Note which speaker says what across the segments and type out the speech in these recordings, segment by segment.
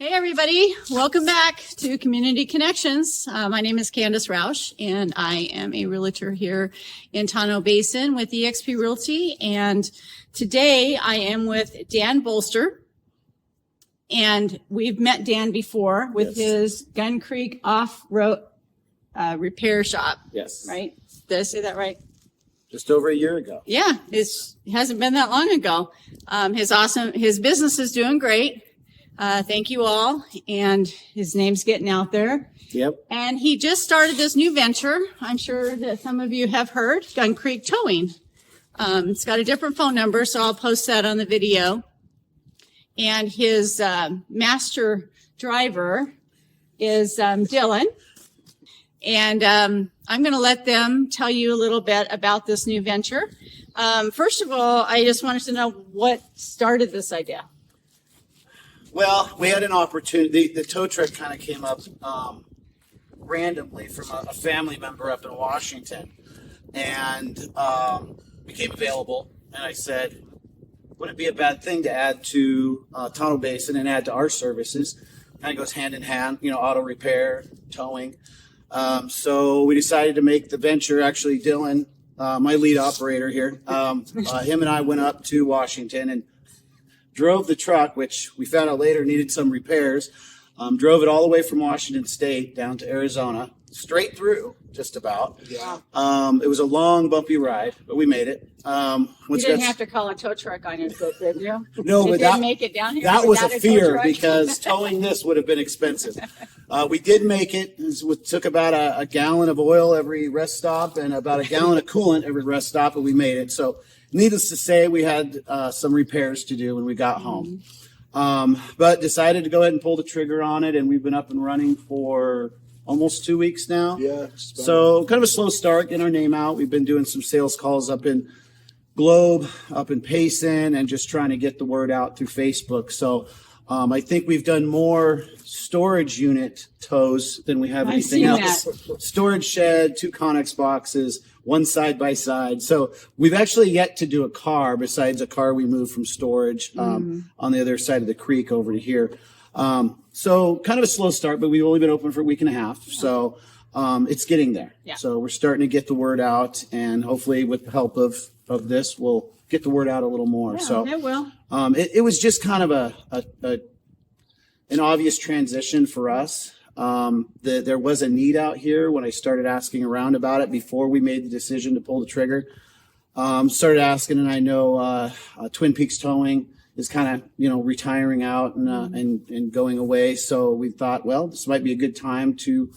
Speaker 1: Hey everybody, welcome back to Community Connections. My name is Candace Roush and I am a realtor here in Tonto Basin with eXp Realty. And today I am with Dan Bolster. And we've met Dan before with his Gun Creek off-road repair shop.
Speaker 2: Yes.
Speaker 1: Right? Did I say that right?
Speaker 2: Just over a year ago.
Speaker 1: Yeah, it hasn't been that long ago. His business is doing great. Thank you all. And his name's getting out there.
Speaker 2: Yep.
Speaker 1: And he just started this new venture. I'm sure that some of you have heard, Gun Creek Towing. It's got a different phone number, so I'll post that on the video. And his master driver is Dylan. And I'm going to let them tell you a little bit about this new venture. First of all, I just wanted to know what started this idea.
Speaker 2: Well, we had an opportunity. The tow truck kind of came up randomly from a family member up in Washington and became available. And I said, would it be a bad thing to add to Tonto Basin and add to our services? Kind of goes hand in hand, auto repair, towing. So we decided to make the venture. Actually, Dylan, my lead operator here, him and I went up to Washington and drove the truck, which we found out later needed some repairs. Drove it all the way from Washington State down to Arizona, straight through, just about.
Speaker 1: Yeah.
Speaker 2: It was a long, bumpy ride, but we made it.
Speaker 1: You didn't have to call a tow truck on your foot, did you?
Speaker 2: No, but
Speaker 1: didn't make it down here.
Speaker 2: That was a
Speaker 1: without
Speaker 2: fear
Speaker 1: tow truck?
Speaker 2: because towing this would have been expensive. We did make it. It took about a gallon of oil every rest stop and about a gallon of coolant every rest stop, and we made it. So needless to say, we had some repairs to do when we got home. But decided to go ahead and pull the trigger on it, and we've been up and running for almost 2 weeks now.
Speaker 3: Yeah.
Speaker 2: So kind of a slow start, getting our name out. We've been doing some sales calls up in Globe, up in Basin, and just trying to get the word out through Facebook. So I think we've done more storage unit tows than we have anything else. Storage shed, 2 Connex boxes, 1 side by side. So we've actually yet to do a car besides a car we moved from storage on the other side of the creek over to here. So kind of a slow start, but we've only been open for a week and a half. So it's getting there.
Speaker 1: Yeah.
Speaker 2: So we're starting to get the word out, and hopefully with the help of this, we'll get the word out a little more.
Speaker 1: Yeah,
Speaker 2: So
Speaker 1: it will.
Speaker 2: It was just kind of an obvious transition for us. There was a need out here when I started asking around about it before we made the decision to pull the trigger. Started asking, and I know Twin Peaks Towing is kind of retiring out and going away. So we thought, well, this might be a good time to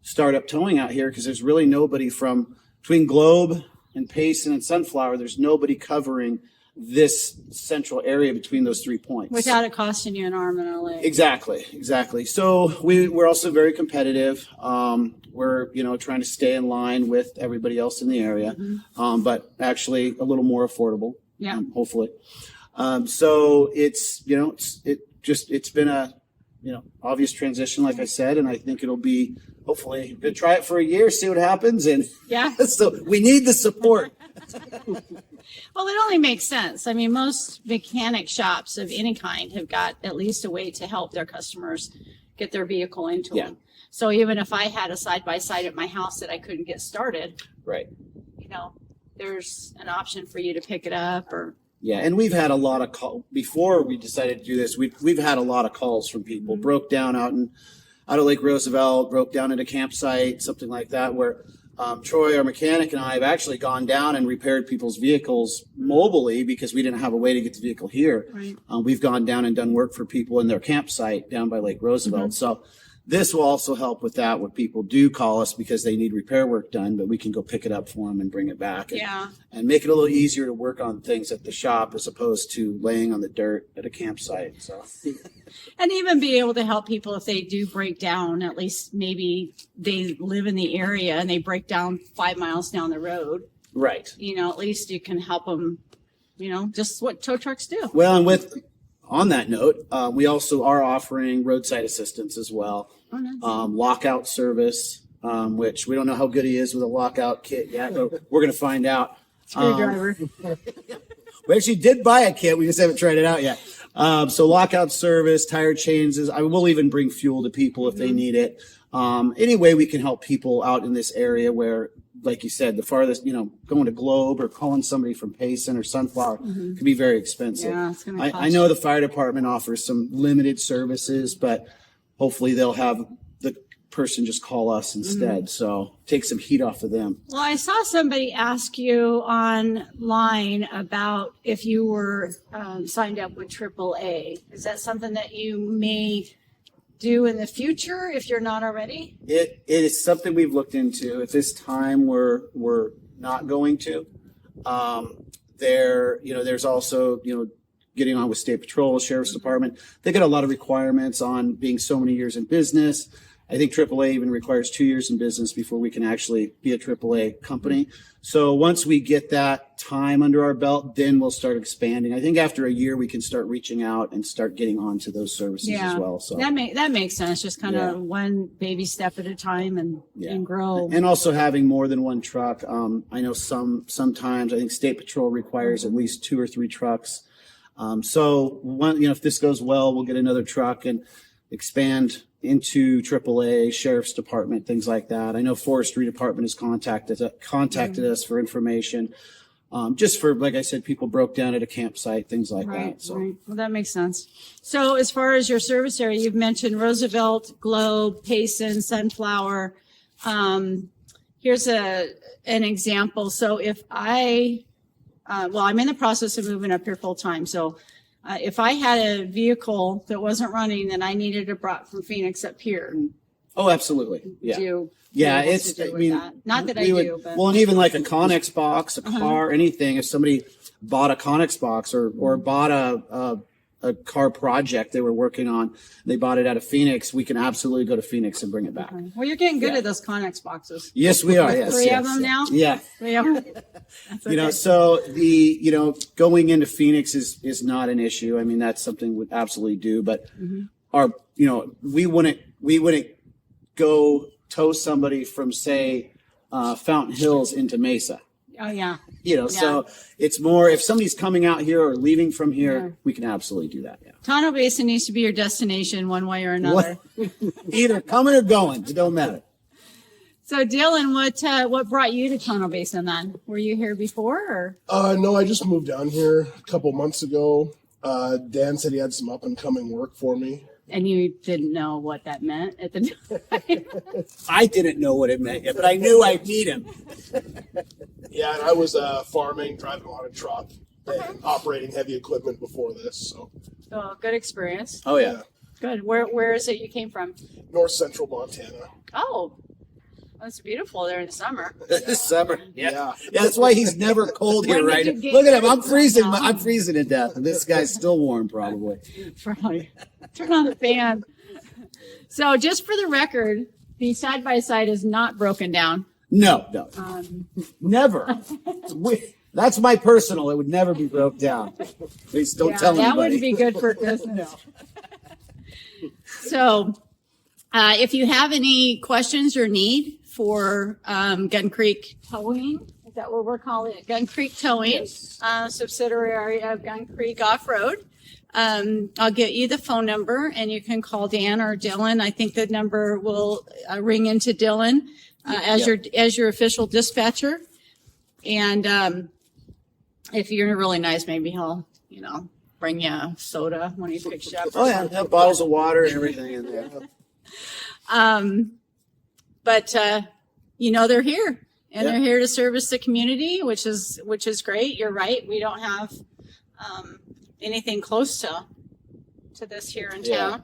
Speaker 2: start up towing out here because there's really nobody from between Globe and Basin and Sunflower. There's nobody covering this central area between those 3 points.
Speaker 1: Without it costing you an arm and a leg.
Speaker 2: Exactly. So we're also very competitive. We're, trying to stay in line with everybody else in the area, but actually a little more affordable.
Speaker 1: Yeah.
Speaker 2: Hopefully. So it's been a, obvious transition, like I said, and I think it'll be, hopefully, we're going to try it for a year, see what happens. And
Speaker 1: yeah.
Speaker 2: So we need the support.
Speaker 1: Well, it only makes sense. I mean, most mechanic shops of any kind have got at least a way to help their customers get their vehicle into them. So even if I had a side-by-side at my house that I couldn't get started,
Speaker 2: Right.
Speaker 1: There's an option for you to pick it up or.
Speaker 2: Yeah, and we've had a lot of calls before we decided to do this. We've had a lot of calls from people. Broke down out of Lake Roosevelt, broke down at a campsite, something like that, where Troy, our mechanic, and I have actually gone down and repaired people's vehicles mobily because we didn't have a way to get the vehicle here.
Speaker 1: Right.
Speaker 2: We've gone down and done work for people in their campsite down by Lake Roosevelt. So this will also help with that, where people do call us because they need repair work done, but we can go pick it up for them and bring it back and make it a little easier to work on things at the shop as opposed to laying on the dirt at a campsite. So,
Speaker 1: and even be able to help people if they do break down, at least maybe they live in the area and they break down 5 miles down the road.
Speaker 2: Right.
Speaker 1: At least you can help them, just what tow trucks do.
Speaker 2: Well, and on that note, we also are offering roadside assistance as well.
Speaker 1: Oh, nice.
Speaker 2: Lockout service, which we don't know how good he is with a lockout kit yet, but we're going to find out.
Speaker 1: Screwdriver.
Speaker 2: We actually did buy a kit. We just haven't tried it out yet. So lockout service, tire changes. I will even bring fuel to people if they need it. Any way we can help people out in this area where, like you said, the farthest, going to Globe or calling somebody from Basin or Sunflower can be very expensive.
Speaker 1: Yeah, it's gonna cost
Speaker 2: I know the fire department offers some limited services, but hopefully they'll have the person just call us instead. So take some heat off of them.
Speaker 1: Well, I saw somebody ask you online about if you were signed up with AAA. Is that something that you may do in the future if you're not already?
Speaker 2: It is something we've looked into. At this time, we're not going to. There's also, getting on with State Patrol, Sheriff's Department. They got a lot of requirements on being so many years in business. I think AAA even requires 2 years in business before we can actually be a AAA company. So once we get that time under our belt, then we'll start expanding. I think after a year, we can start reaching out and start getting onto those services as well. So
Speaker 1: that makes sense. Just kind of one baby step at a time and grow.
Speaker 2: And also having more than one truck. I know sometimes I think State Patrol requires at least 2 or 3 trucks. So if this goes well, we'll get another truck and expand into AAA, Sheriff's Department, things like that. I know Forestry Department has contacted us for information, just for, like I said, people broke down at a campsite, things like that. So.
Speaker 1: Right. Well, that makes sense. So as far as your service area, you've mentioned Roosevelt, Globe, Payson, Sunflower. Here's an example. So if I'm in the process of moving up here full time. So if I had a vehicle that wasn't running and I needed it brought from Phoenix up here.
Speaker 2: Oh, absolutely. Yeah. Not that I do, but. Well, and even like a Connex box, a car, anything, if somebody bought a Connex box or bought a car project they were working on, they bought it out of Phoenix, we can absolutely go to Phoenix and bring it back.
Speaker 1: Okay. Well, you're getting good at those Connex boxes.
Speaker 2: Yes, we are. Yes.
Speaker 1: Three of them now?
Speaker 2: Yeah.
Speaker 1: 3 of them. That's okay.
Speaker 2: So going into Phoenix is not an issue. I mean, that's something we'd absolutely do, but we wouldn't go tow somebody from, say, Fountain Hills into Mesa.
Speaker 1: Oh, yeah.
Speaker 2: So it's more if somebody's coming out here or leaving from here, we can absolutely do that. Yeah.
Speaker 1: Tonto Basin needs to be your destination one way or another.
Speaker 2: Either coming or going. It don't matter.
Speaker 1: So, Dylan, what brought you to Tonto Basin then? Were you here before? Or?
Speaker 3: No, I just moved down here a couple months ago. Dan said he had some up-and-coming work for me.
Speaker 1: And you didn't know what that meant at the time?
Speaker 2: I didn't know what it meant yet, but I knew I'd meet him.
Speaker 3: Yeah, and I was farming, driving a lot of truck, and operating heavy equipment before this. So,
Speaker 1: good experience.
Speaker 2: Oh, yeah.
Speaker 1: Good. Where is it you came from?
Speaker 3: North Central Montana.
Speaker 1: Oh, it's beautiful there in the summer.
Speaker 2: This summer. Yeah. That's why he's never cold here, right? Look at him. I'm freezing. I'm freezing to death. And this guy's still warm, probably.
Speaker 1: Probably. Turn on the fan. So just for the record, the side-by-side is not broken down.
Speaker 2: No. Never. That's my personal. It would never be broke down. Please don't tell anybody.
Speaker 1: That wouldn't be good for business. So if you have any questions or need for Gun Creek Towing, is that what we're calling it? Gun Creek Towing,
Speaker 2: yes.
Speaker 1: Subsidiary of Gun Creek Off-Road. I'll get you the phone number and you can call Dan or Dylan. I think the number will ring into Dylan as your official dispatcher. And if you're really nice, maybe he'll, bring you a soda when he picks you up.
Speaker 2: Oh, yeah. Have bottles of water and everything in there.
Speaker 1: But they're here and they're here to service the community, which is great. You're right. We don't have anything close to this here in town.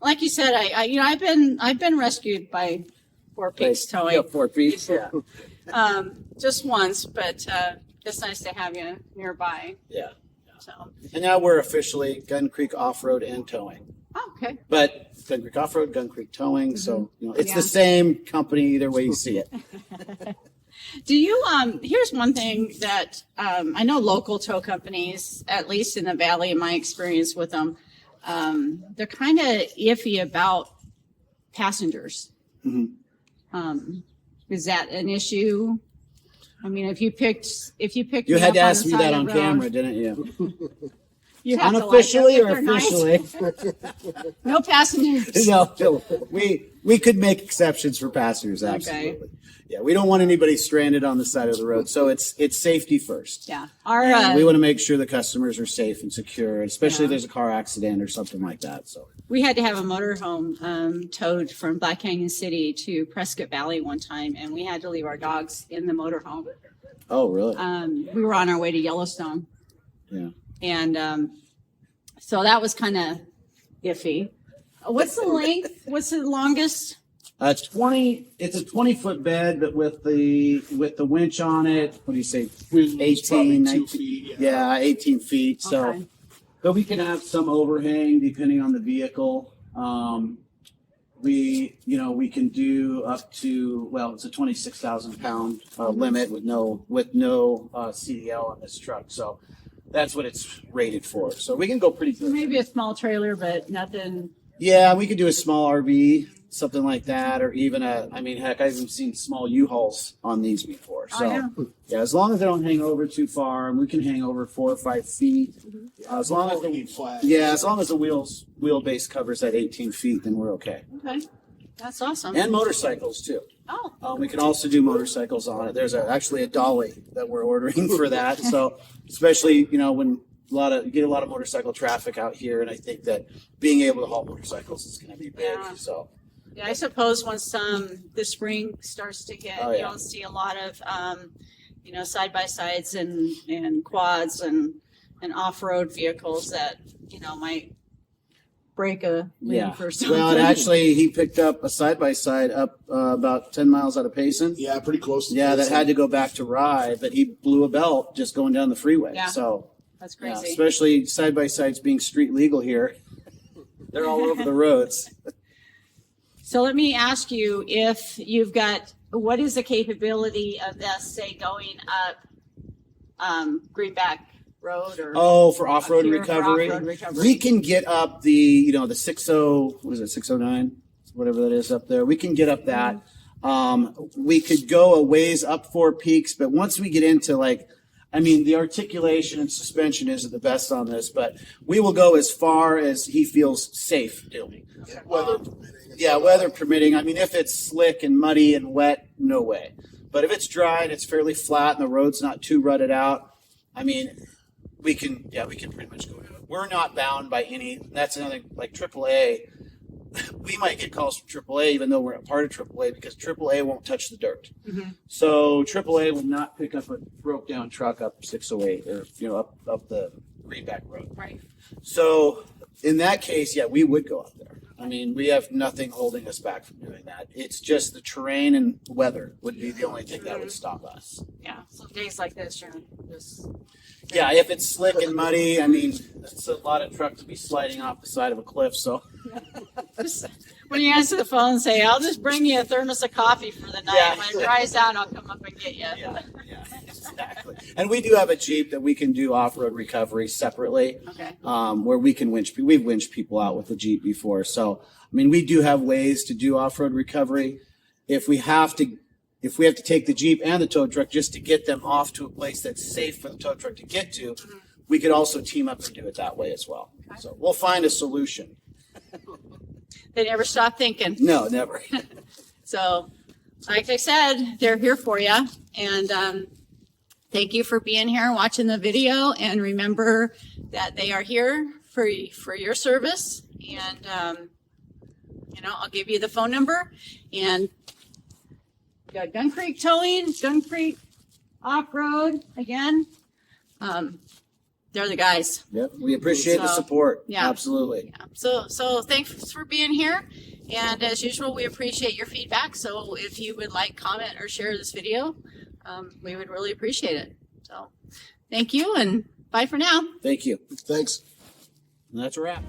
Speaker 1: Like you said, I've been rescued by Fort Peaks Towing.
Speaker 2: Yeah, Fort Peaks. Yeah.
Speaker 1: Just once, but it's nice to have you nearby.
Speaker 2: Yeah.
Speaker 1: So.
Speaker 2: And now we're officially Gun Creek Off-Road and Towing.
Speaker 1: Oh, okay.
Speaker 2: But Gun Creek Off-Road, Gun Creek Towing, so it's the same company either way you see it.
Speaker 1: Do you, here's one thing that I know local tow companies, at least in the Valley, in my experience with them, they're kind of iffy about passengers. Mm-hmm. Is that an issue? I mean, if you picked
Speaker 2: you had to
Speaker 1: up
Speaker 2: ask
Speaker 1: on
Speaker 2: me
Speaker 1: the
Speaker 2: that
Speaker 1: side
Speaker 2: on
Speaker 1: of the road,
Speaker 2: camera, didn't you?
Speaker 1: You have to like
Speaker 2: Unofficially
Speaker 1: them
Speaker 2: or
Speaker 1: if they're nice.
Speaker 2: officially?
Speaker 1: No passengers.
Speaker 2: No, we could make exceptions for passengers, absolutely. Yeah, we don't want anybody stranded on the side of the road, so it's safety first.
Speaker 1: Yeah.
Speaker 2: And we want to make sure the customers are safe and secure, especially if there's a car accident or something like that. So
Speaker 1: We had to have a motorhome towed from Black Canyon City to Prescott Valley one time, and we had to leave our dogs in the motorhome.
Speaker 2: oh, really?
Speaker 1: We were on our way to Yellowstone,
Speaker 2: Yeah.
Speaker 1: and so that was kind of iffy. What's the length? What's the longest?
Speaker 2: It's 20. It's a 20-foot bed, but with the winch on it. What do you say?
Speaker 3: It's probably
Speaker 2: 18,
Speaker 3: 2
Speaker 2: 19
Speaker 3: feet.
Speaker 2: Yeah, 18 feet. So,
Speaker 1: Okay.
Speaker 2: but we can have some overhang depending on the vehicle. We can do up to, well, it's a 26,000 pound limit with no CDL on this truck. So that's what it's rated for. So we can go pretty good.
Speaker 1: Maybe a small trailer, but nothing.
Speaker 2: Yeah, we could do a small RV, something like that, or even heck, I've even seen small U-Hauls on these before. So, yeah, as long as they don't hang over too far, and we can hang over 4 or 5 feet. As long as as long as the wheelbase covers that 18 feet, then we're okay.
Speaker 1: Okay, that's awesome.
Speaker 2: And motorcycles too.
Speaker 1: Oh,
Speaker 2: We can also do motorcycles on it. There's actually a dolly that we're ordering for that. So, especially when you get a lot of motorcycle traffic out here, and I think that being able to haul motorcycles is going to be big.
Speaker 1: Yeah.
Speaker 2: So,
Speaker 1: yeah. I suppose once the spring starts to hit,
Speaker 2: Oh, yeah.
Speaker 1: you'll see a lot of side by sides and quads and off-road vehicles that might break a limb for something.
Speaker 2: Well, and actually, he picked up a side by side up about 10 miles out of Payson.
Speaker 3: Yeah, pretty close to
Speaker 2: Yeah, that
Speaker 3: Basin.
Speaker 2: had to go back to Rye, but he blew a belt just going down the freeway.
Speaker 1: Yeah.
Speaker 2: So,
Speaker 1: That's
Speaker 2: yeah,
Speaker 1: crazy.
Speaker 2: especially side by sides being street legal here. They're all over the roads.
Speaker 1: So let me ask you, if you've got, what is the capability of this, say, going up Greenback Road or?
Speaker 2: Oh, for off-road
Speaker 1: Here for
Speaker 2: recovery.
Speaker 1: off-road recovery.
Speaker 2: We can get up the 60, what is it, 609? Whatever that is up there. We can get up that. We could go a ways up 4 peaks, but once we get into the articulation and suspension isn't the best on this, but we will go as far as he feels safe doing.
Speaker 3: Weather permitting.
Speaker 2: Yeah, weather permitting. if it's slick and muddy and wet, no way. But if it's dry and it's fairly flat and the road's not too rutted out, we can pretty much go. We're not bound by any. That's another like AAA. We might get calls from AAA even though we're a part of AAA because AAA won't touch the dirt.
Speaker 1: Mm-hmm.
Speaker 2: So AAA will not pick up a broke down truck up 608 or up the Greenback Road.
Speaker 1: Right.
Speaker 2: So in that case, yeah, we would go up there. We have nothing holding us back from doing that. It's just the terrain and weather would be the only thing that would stop us.
Speaker 1: Yeah. So days like this, you're just.
Speaker 2: Yeah, if it's slick and muddy, that's a lot of trucks to be sliding off the side of a cliff. So
Speaker 1: When you answer the phone, say, "I'll just bring you a thermos of coffee for the night.
Speaker 2: Yeah.
Speaker 1: When it dries out, I'll come up and get you."
Speaker 2: yeah, exactly. And we do have a Jeep that we can do off-road recovery separately.
Speaker 1: Okay.
Speaker 2: Where we can winch. We've winched people out with the Jeep before. So we do have ways to do off-road recovery. If we have to take the Jeep and the tow truck just to get them off to a place that's safe for the tow truck to get to, we could also team up and do it that way as well.
Speaker 1: Okay.
Speaker 2: So we'll find a solution.
Speaker 1: They never stop thinking.
Speaker 2: No, never.
Speaker 1: So, like I said, they're here for you. And thank you for being here and watching the video. And remember that they are here for your service. And, I'll give you the phone number. And we got Gun Creek Towing, Gun Creek Off-Road again. They're the guys.
Speaker 2: Yep. We appreciate the
Speaker 1: So,
Speaker 2: support.
Speaker 1: yeah.
Speaker 2: Absolutely.
Speaker 1: Yeah. So thanks for being here. And as usual, we appreciate your feedback. So if you would like, comment, or share this video, we would really appreciate it. So thank you and bye for now.
Speaker 2: Thank you.
Speaker 3: Thanks.
Speaker 2: And that's a wrap.